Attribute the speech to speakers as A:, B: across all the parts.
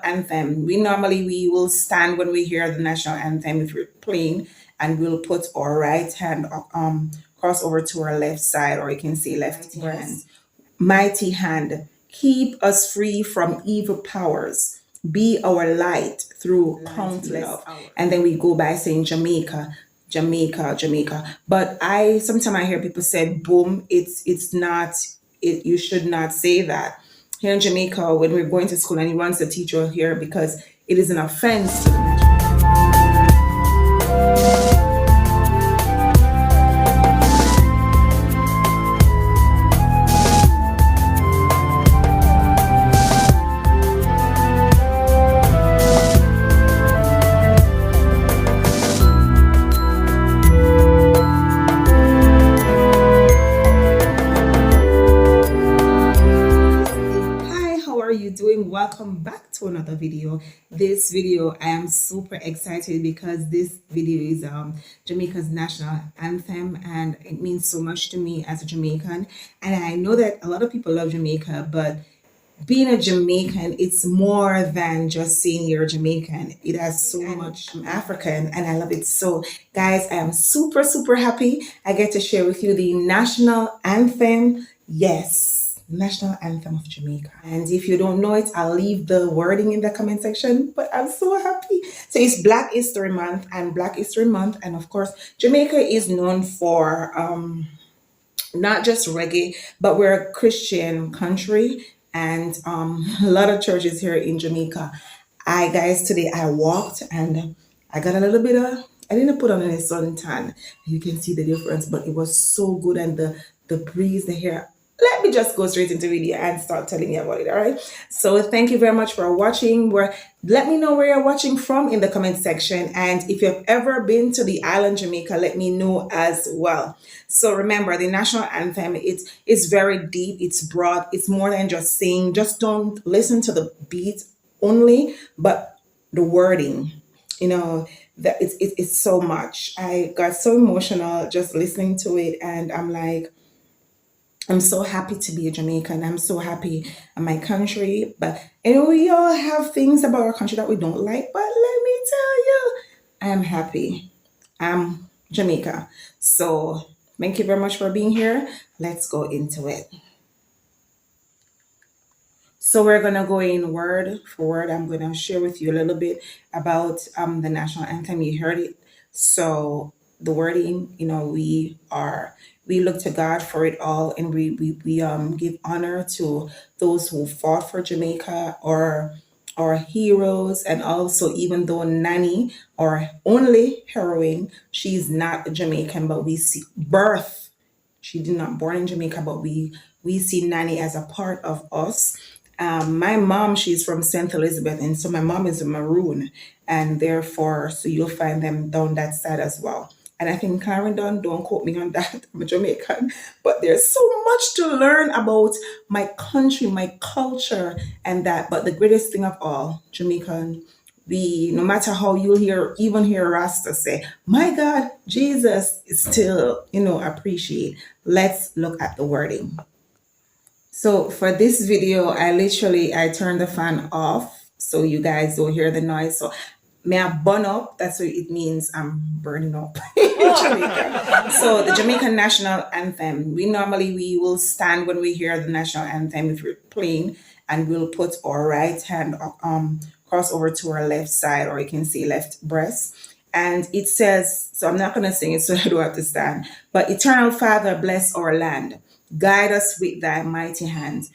A: anthem. We will stand when we hear the national anthem if we're playing, and we'll put our right hand cross over to our left side, or you can say left breast. Mighty hand, keep us free from evil powers. Be our light through countless hours. And then we go by saying Jamaica, Jamaica, Jamaica. But I sometimes I hear people say boom. It's not. You should not say that. Here in Jamaica, when we're going to school, and he wants the teacher here because it is an offense to the you doing? Welcome back to another video. This video I am super excited because this video is Jamaica's national anthem, and it means so much to me as a Jamaican. And I know that a lot of people love Jamaica, but being a Jamaican, it's more than just saying you're Jamaican. It has so much African, and I love it. So guys, I am super happy I get to share with you the national anthem. Yes, National Anthem of Jamaica. And if you don't know it, I'll leave the wording in the comment section, but I'm so happy. So it's Black History Month, and of course Jamaica is known for not just reggae, but we're a Christian country, and a lot of churches here in Jamaica. Today I walked and I got a little bit of, I didn't put on any suntan. You can see the difference, but it was so good, and the breeze, the air. Let me just go straight into video and start telling you about it. All right, so thank you very much for watching. Let me know where you're watching from in the comment section, and if you've ever been to the island Jamaica, let me know as well. So remember, the national anthem, it's very deep, it's broad, it's more than just singing. Just don't listen to the beat only, but the wording, you know, that it's so much. I got so emotional just listening to it, and I'm like, I'm so happy to be a Jamaican. I'm so happy in my country. But we all have things about our country that we don't like. But let me tell you, I am happy. I'm Jamaica. So thank you very much for being here. Let's go into it. So we're going to go in word for word. I'm going to share with you a little bit about the national anthem. You heard it. So the wording, we look to God for it all, and we give honor to those who fought for Jamaica, or our heroes. And also, even though Nanny, our only heroine, she's not Jamaican, but we see birth. She did not born in Jamaica, but we see Nanny as a part of us. My mom, she's from St. Elizabeth, and so my mom is a Maroon, and therefore, so you'll find them down that side as well. And I think Clarendon, don't quote me on that, I'm a Jamaican, but there's so much to learn about my country, my culture, and that. But the greatest thing of all, Jamaican, no matter how you even hear Rasta say, my God, Jesus, is still, appreciate. Let's look at the wording. So for this video, I turned the fan off so you guys don't hear the noise. So may I burn up? That's what it means. I'm burning up in Jamaica. So the Jamaican national anthem. We will stand when we hear the national anthem if we're playing, and we'll put our right hand cross over to our left side, or you can say left breast. And it says, so I'm not going to sing it, so I don't have to stand. But Eternal Father, bless our land. Guide us with thy mighty hand.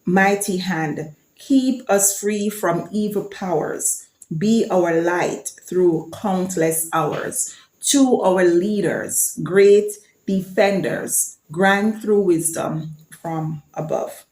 A: Mighty hand, keep us free from evil powers. Be our light through countless hours. To our leaders, great defenders, grant through wisdom from above.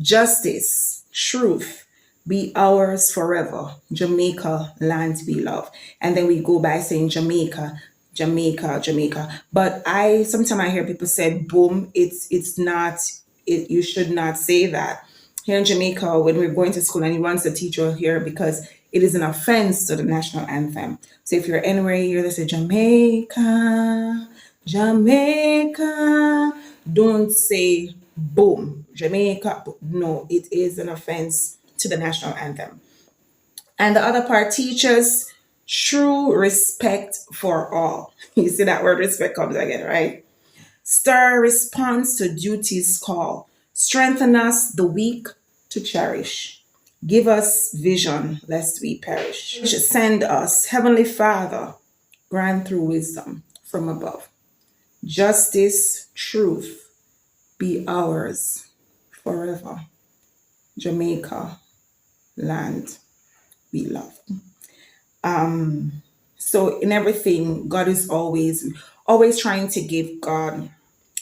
A: Justice, truth, be ours forever. Jamaica, land be loved. And then we go by saying Jamaica, Jamaica, Jamaica. But sometimes I hear people say boom. It's not. You should not say that. Here in Jamaica, when we're going to school, and he wants the teacher here because it is an offense to the national anthem. So if you're anywhere here, they say Jamaica, Jamaica. Don't say boom, Jamaica. No, it is an offense to the national anthem. And the other part teaches true respect for all. You see that word respect comes again, right? Stir response to duty's call. Strengthen us, the weak, to cherish. Give us vision, lest we perish. Send us, Heavenly Father, grant through wisdom from above. Justice, truth, be ours forever. Jamaica, land we love. So in everything, God is always trying to give God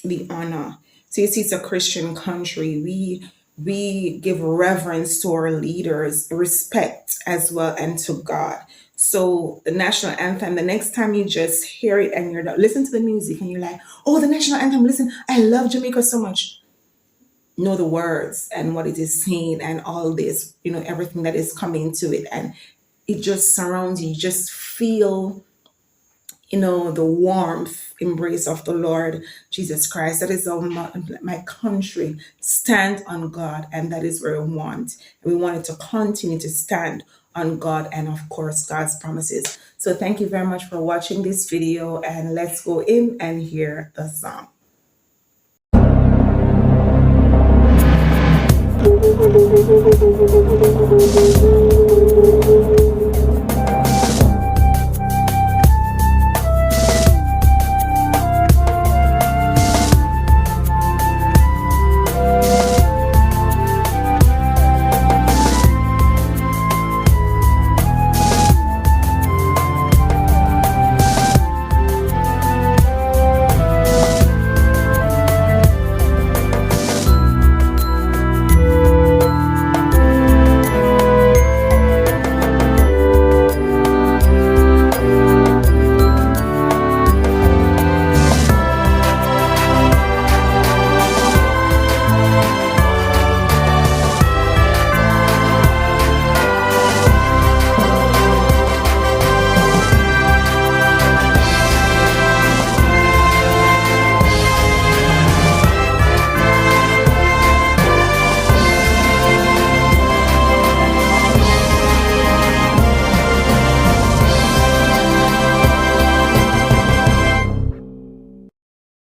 A: the honor. So you see, it's a Christian country. We give reverence to our leaders, respect as well, and to God. So the national anthem, the next time you just hear it and you're listen to the music and you're like, oh, the national anthem, listen, I love Jamaica so much. Know the words and what it is saying and all this, everything that is coming to it. And it just surrounds you. You just feel the warmth embrace of the Lord Jesus Christ. That is how my country stand on God, and that is where we want. We want it to continue to stand on God and of course God's promises. So thank you very much for watching this video, and let's go in and hear the song.